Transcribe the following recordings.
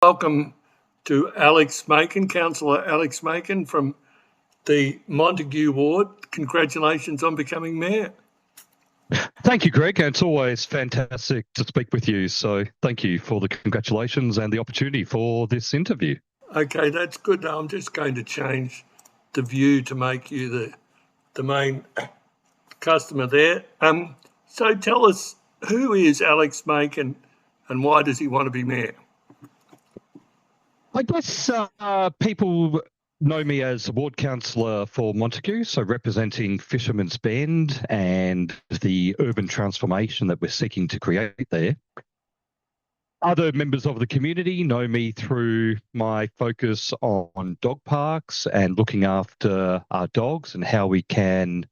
Welcome to Alex Makin, Councillor Alex Makin from the Montague Ward. Congratulations on becoming Mayor. Thank you, Greg. It's always fantastic to speak with you. So thank you for the congratulations and the opportunity for this interview. Okay, that's good. Now, I'm just going to change the view to make you the main customer there. So tell us, who is Alex Makin and why does he want to be Mayor? I guess people know me as a ward councillor for Montague, so representing Fisherman's Bend and the urban transformation that we're seeking to create there. Other members of the community know me through my focus on dog parks and looking after our dogs and how we can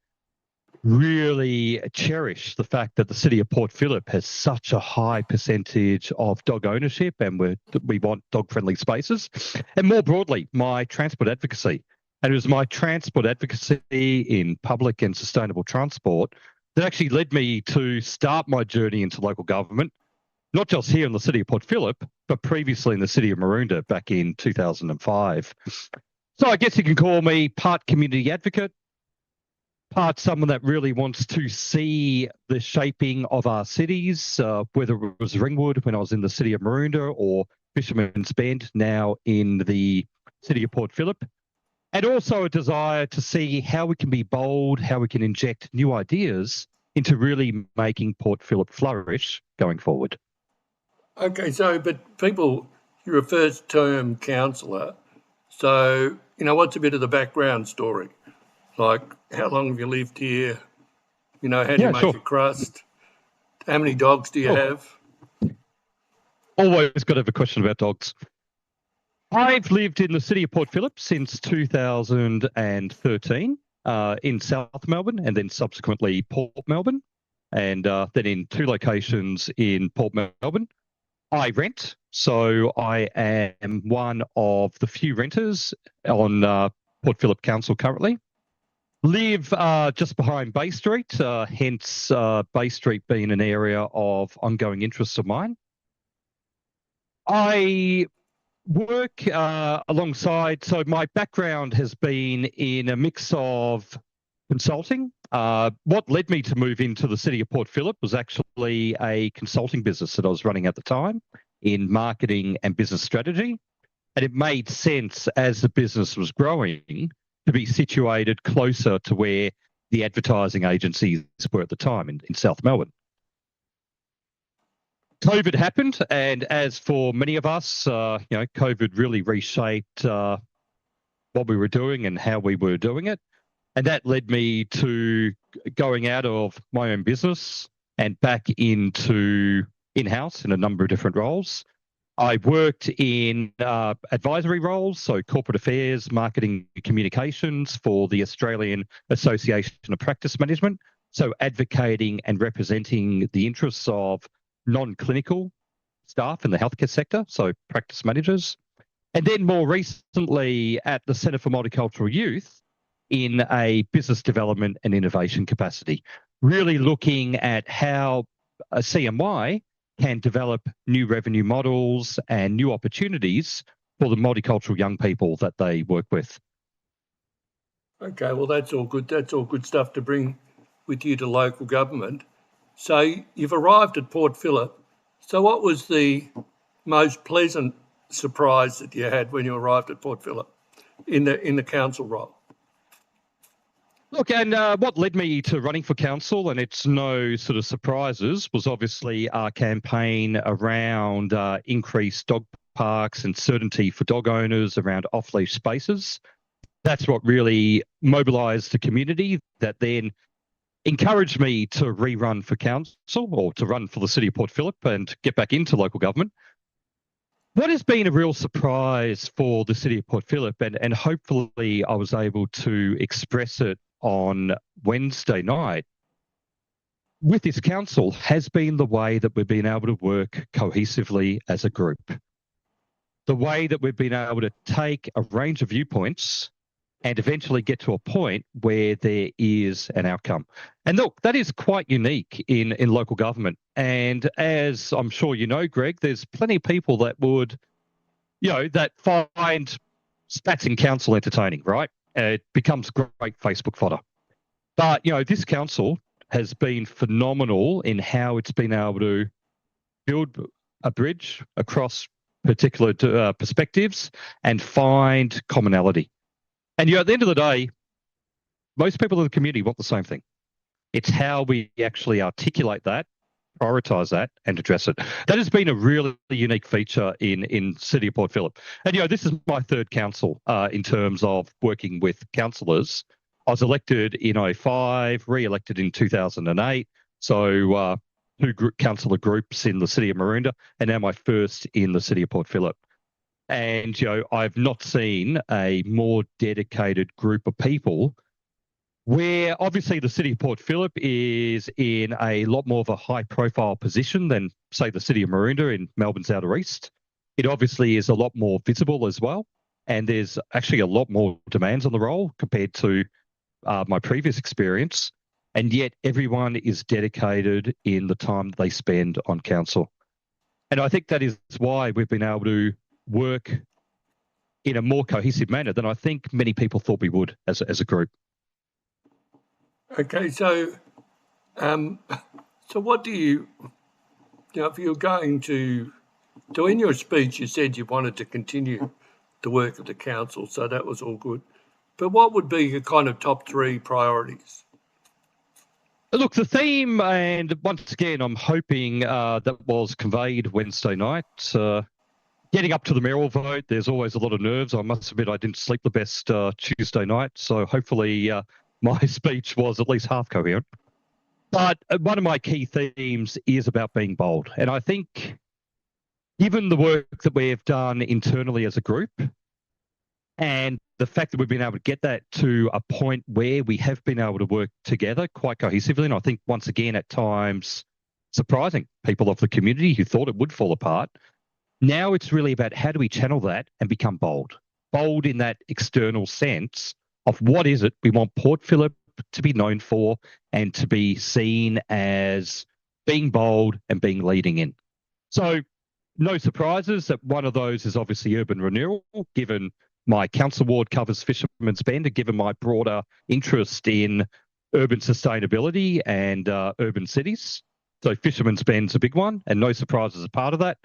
really cherish the fact that the city of Port Phillip has such a high percentage of dog ownership, and we want dog-friendly spaces. And more broadly, my transport advocacy. And it was my transport advocacy in public and sustainable transport that actually led me to start my journey into local government, not just here in the city of Port Phillip, but previously in the city of Maroondah back in 2005. So I guess you can call me part community advocate, part someone that really wants to see the shaping of our cities, whether it was Ringwood when I was in the city of Maroondah or Fisherman's Bend now in the city of Port Phillip, and also a desire to see how we can be bold, how we can inject new ideas into really making Port Phillip flourish going forward. Okay, so, but people, you're a first-term councillor, so, what's a bit of the background story? Like, how long have you lived here? How do you make a crust? How many dogs do you have? Always got to have a question about dogs. I've lived in the city of Port Phillip since 2013 in South Melbourne and then subsequently Port Melbourne, and then in 2 locations in Port Melbourne. I rent, so I am one of the few renters on Port Phillip Council currently. Live just behind Bay Street, hence Bay Street being an area of ongoing interest of mine. I work alongside, so my background has been in a mix of consulting. What led me to move into the city of Port Phillip was actually a consulting business that I was running at the time in marketing and business strategy. And it made sense as the business was growing to be situated closer to where the advertising agencies were at the time in South Melbourne. COVID happened, and as for many of us, COVID really reshaped what we were doing and how we were doing it. And that led me to going out of my own business and back into in-house in a number of different roles. I worked in advisory roles, so corporate affairs, marketing, communications for the Australian Association of Practice Management, so advocating and representing the interests of non-clinical staff in the healthcare sector, so practice managers. And then more recently at the Centre for Multicultural Youth in a business development and innovation capacity, really looking at how a CMY can develop new revenue models and new opportunities for the multicultural young people that they work with. Okay, well, that's all good. That's all good stuff to bring with you to local government. So you've arrived at Port Phillip. So what was the most pleasant surprise that you had when you arrived at Port Phillip in the council role? Look, and what led me to running for council, and it's no sort of surprises, was obviously our campaign around increased dog parks and certainty for dog owners around off-leash spaces. That's what really mobilised the community that then encouraged me to rerun for council or to run for the city of Port Phillip and get back into local government. What has been a real surprise for the city of Port Phillip, and hopefully I was able to express it on Wednesday night with this council, has been the way that we've been able to work cohesively as a group. The way that we've been able to take a range of viewpoints and eventually get to a point where there is an outcome. And look, that is quite unique in local government. And as I'm sure you know, Greg, there's plenty of people that would that find spats in council entertaining, right? It becomes great Facebook fodder. But, this council has been phenomenal in how it's been able to build a bridge across particular perspectives and find commonality. And, at the end of the day, most people in the community want the same thing. It's how we actually articulate that, prioritise that, and address it. That has been a really unique feature in City of Port Phillip. And, this is my third council in terms of working with councillors. I was elected in 2005, re-elected in 2008. So two councillor groups in the City of Maroondah, and now my first in the City of Port Phillip. And, I've not seen a more dedicated group of people where obviously the City of Port Phillip is in a lot more of a high profile position than, say, the City of Maroondah in Melbourne's Outer East. It obviously is a lot more visible as well. And there's actually a lot more demands on the role compared to my previous experience. And yet everyone is dedicated in the time that they spend on council. And I think that is why we've been able to work in a more cohesive manner than I think many people thought we would as a group. Okay, so what do you, if you're going to, so in your speech you said you wanted to continue the work of the council, so that was all good. But what would be your kind of top three priorities? Look, the theme, and once again, I'm hoping that was conveyed Wednesday night. Getting up to the mayoral vote, there's always a lot of nerves. I must admit I didn't sleep the best Tuesday night, so hopefully my speech was at least half coherent. But one of my key themes is about being bold. And I think given the work that we have done internally as a group and the fact that we've been able to get that to a point where we have been able to work together quite cohesively, and I think once again at times surprising people of the community who thought it would fall apart. Now it's really about how do we channel that and become bold. Bold in that external sense of what is it we want Port Phillip to be known for and to be seen as being bold and being leading in. So no surprises that one of those is obviously urban renewal, given my council ward covers Fisherman's Bend and given my broader interest in urban sustainability and urban cities. So Fisherman's Bend's a big one, and no surprises as part of that.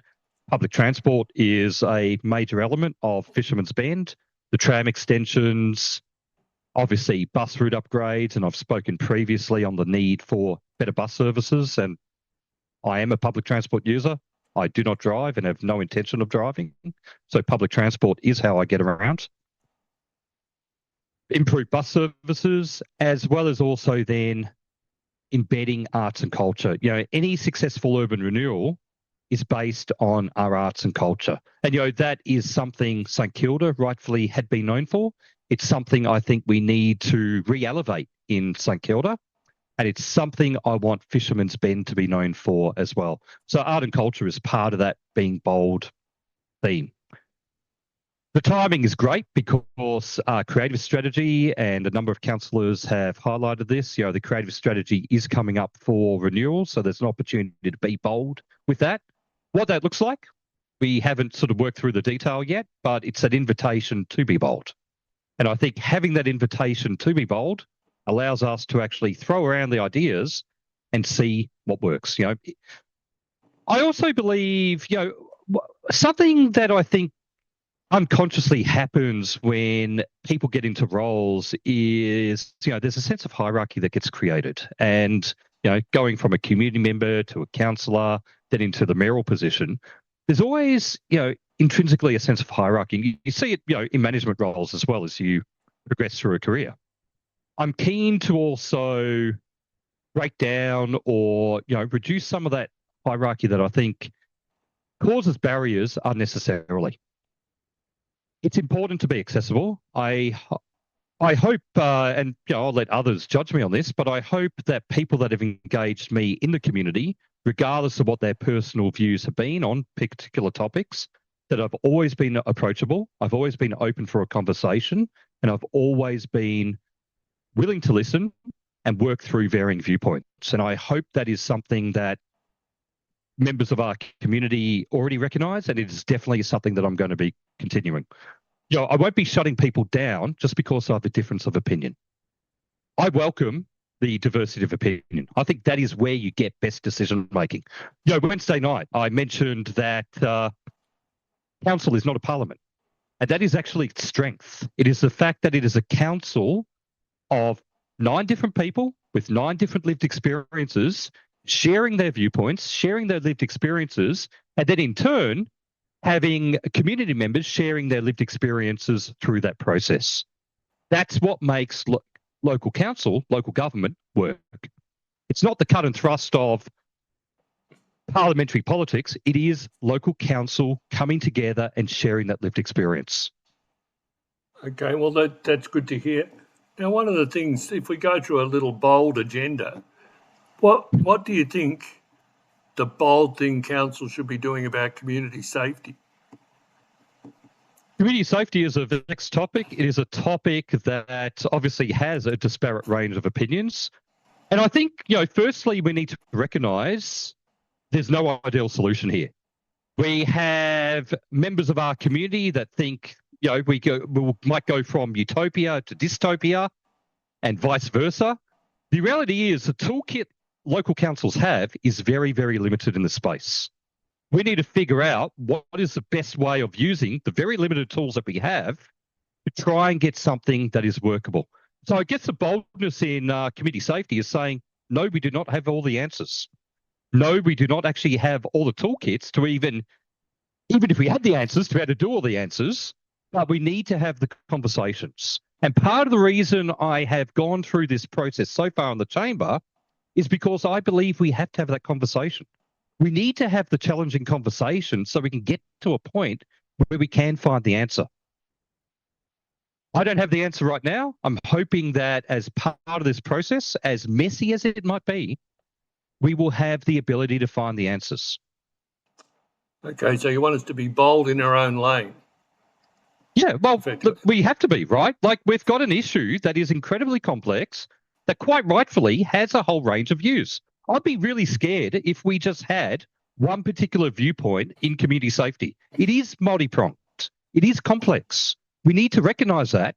Public transport is a major element of Fisherman's Bend. The tram extensions, obviously bus route upgrades, and I've spoken previously on the need for better bus services, and I am a public transport user. I do not drive and have no intention of driving. So public transport is how I get around. Improved bus services, as well as also then embedding arts and culture. Any successful urban renewal is based on our arts and culture. And, that is something St Kilda rightfully had been known for. It's something I think we need to re-elevate in St Kilda. And it's something I want Fisherman's Bend to be known for as well. So art and culture is part of that being bold theme. The timing is great because creative strategy, and a number of councillors have highlighted this, the creative strategy is coming up for renewal. So there's an opportunity to be bold with that. What that looks like, we haven't sort of worked through the detail yet, but it's an invitation to be bold. And I think having that invitation to be bold allows us to actually throw around the ideas and see what works. I also believe, something that I think unconsciously happens when people get into roles is, there's a sense of hierarchy that gets created. And, going from a community member to a councillor, then into the mayoral position, there's always, intrinsically a sense of hierarchy. You see it, in management roles as well as you progress through a career. I'm keen to also break down or, reduce some of that hierarchy that I think causes barriers unnecessarily. It's important to be accessible. I hope, and I'll let others judge me on this, but I hope that people that have engaged me in the community, regardless of what their personal views have been on particular topics, that I've always been approachable, I've always been open for a conversation, and I've always been willing to listen and work through varying viewpoints. And I hope that is something that members of our community already recognise, and it is definitely something that I'm going to be continuing. I won't be shutting people down just because I have a difference of opinion. I welcome the diversity of opinion. I think that is where you get best decision making. Wednesday night, I mentioned that council is not a parliament, and that is actually its strength. It is the fact that it is a council of 9 different people with 9 different lived experiences, sharing their viewpoints, sharing their lived experiences, and then in turn, having community members sharing their lived experiences through that process. That's what makes local council, local government work. It's not the cut and thrust of parliamentary politics. It is local council coming together and sharing that lived experience. Okay, well, that's good to hear. Now, one of the things, if we go through a little bold agenda, what do you think the bold thing council should be doing about community safety? Community safety is a vexed topic. It is a topic that obviously has a disparate range of opinions. And I think, firstly, we need to recognise there's no ideal solution here. We have members of our community that think, we might go from utopia to dystopia and vice versa. The reality is the toolkit local councils have is very, very limited in the space. We need to figure out what is the best way of using the very limited tools that we have to try and get something that is workable. So I guess the boldness in community safety is saying, no, we do not have all the answers. No, we do not actually have all the toolkits to even if we had the answers, to be able to do all the answers, but we need to have the conversations. And part of the reason I have gone through this process so far in the chamber is because I believe we have to have that conversation. We need to have the challenging conversation so we can get to a point where we can find the answer. I don't have the answer right now. I'm hoping that as part of this process, as messy as it might be, we will have the ability to find the answers. Okay, so you want us to be bold in our own lane? Yeah, well, look, we have to be, right? Like, we've got an issue that is incredibly complex that quite rightfully has a whole range of views. I'd be really scared if we just had one particular viewpoint in community safety. It is multi-pronged. It is complex. We need to recognise that.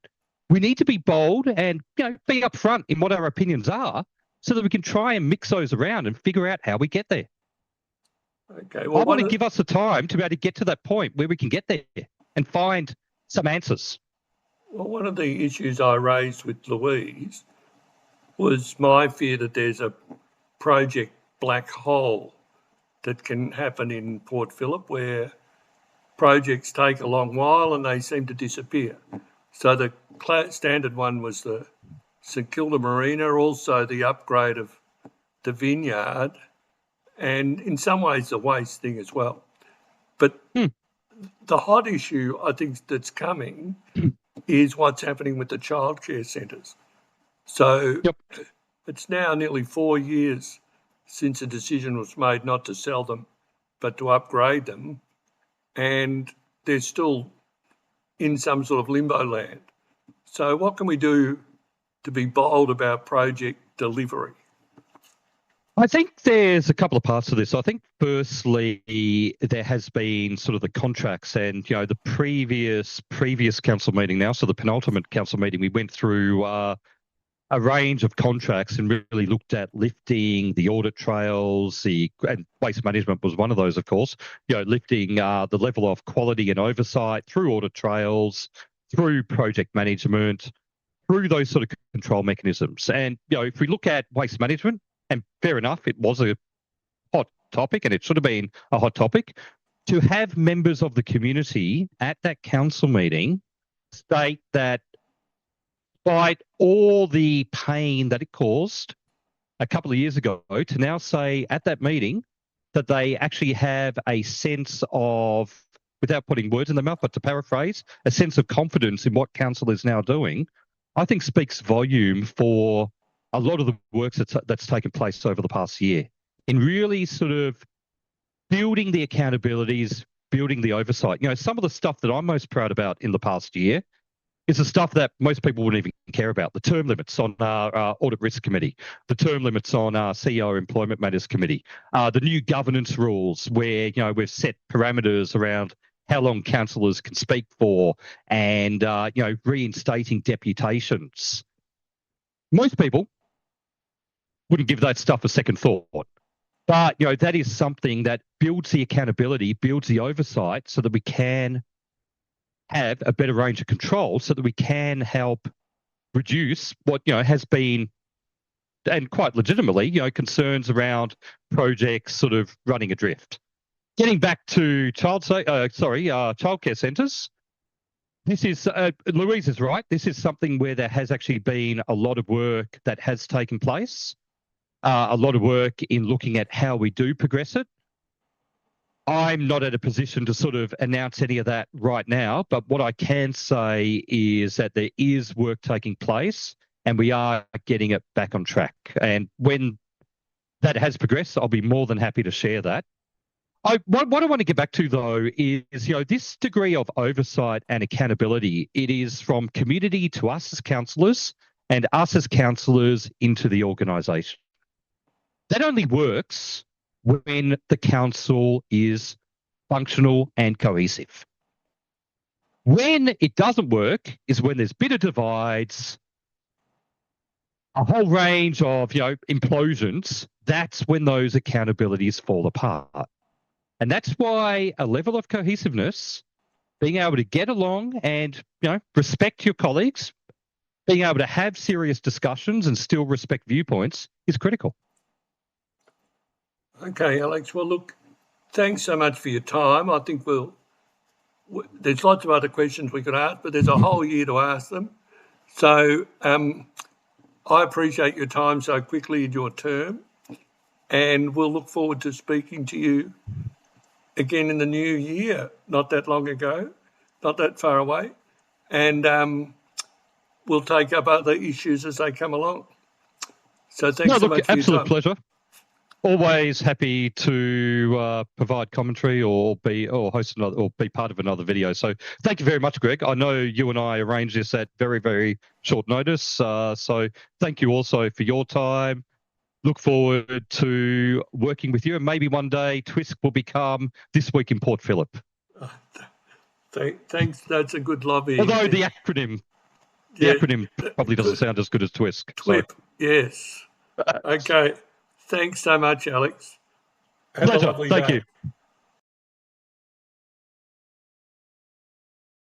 We need to be bold and be upfront in what our opinions are so that we can try and mix those around and figure out how we get there. Okay, well, I want to give us the time to be able to get to that point where we can get there and find some answers. Well, one of the issues I raised with Louise was my fear that there's a project black hole that can happen in Port Phillip where projects take a long while and they seem to disappear. So the standard one was the St Kilda Marina, also the upgrade of the vineyard, and in some ways the waste thing as well. But the hot issue I think that's coming is what's happening with the childcare centres. So It's now nearly 4 years since a decision was made not to sell them, but to upgrade them, and they're still in some sort of limbo land. So what can we do to be bold about project delivery? I think there's a couple of parts to this. I think firstly, there has been sort of the contracts and, the previous council meeting now, so the penultimate council meeting, we went through a range of contracts and really looked at lifting the audit trails, and waste management was one of those, of course, lifting the level of quality and oversight through audit trails, through project management, through those sort of control mechanisms. And, if we look at waste management, and fair enough, it was a hot topic and it should have been a hot topic, to have members of the community at that council meeting state that despite all the pain that it caused a couple of years ago, to now say at that meeting that they actually have a sense of, without putting words in their mouth, but to paraphrase, a sense of confidence in what council is now doing, I think speaks volume for a lot of the work that's taken place over the past year in really sort of building the accountabilities, building the oversight. Some of the stuff that I'm most proud about in the past year is the stuff that most people wouldn't even care about. The term limits on our Audit Risk Committee, the term limits on our CEO Employment Matters Committee, the new governance rules where, we've set parameters around how long councillors can speak for and, reinstating deputations. Most people wouldn't give that stuff a second thought. But, that is something that builds the accountability, builds the oversight so that we can have a better range of control so that we can help reduce what, has been, and quite legitimately, concerns around projects sort of running adrift. Getting back to childcare centres, this is, Louise is right, this is something where there has actually been a lot of work that has taken place, a lot of work in looking at how we do progress it. I'm not at a position to sort of announce any of that right now, but what I can say is that there is work taking place and we are getting it back on track. And when that has progressed, I'll be more than happy to share that. What I want to get back to, though, is, this degree of oversight and accountability, it is from community to us as councillors and us as councillors into the organisation. That only works when the council is functional and cohesive. When it doesn't work is when there's bitter divides, a whole range of, implosions. That's when those accountabilities fall apart. And that's why a level of cohesiveness, being able to get along and, respect your colleagues, being able to have serious discussions and still respect viewpoints is critical. Okay, Alex. Well, look, thanks so much for your time. I think there's lots of other questions we could ask, but there's a whole year to ask them. So I appreciate your time so quickly in your term, and we'll look forward to speaking to you again in the new year, not that long ago, not that far away, and we'll take up other issues as they come along. So thanks so much for your time. Absolute pleasure. Always happy to provide commentary or host another or be part of another video. So thank you very much, Greg. I know you and I arranged this at very, very short notice. So thank you also for your time. Look forward to working with you, and maybe one day TWISC will become This Week in Port Phillip. Thanks. That's a good lobby. Although the acronym probably doesn't sound as good as TWISC. TWIP, so. Yes. Okay. Thanks so much, Alex. Have Pleasure. a lovely Thank day. you.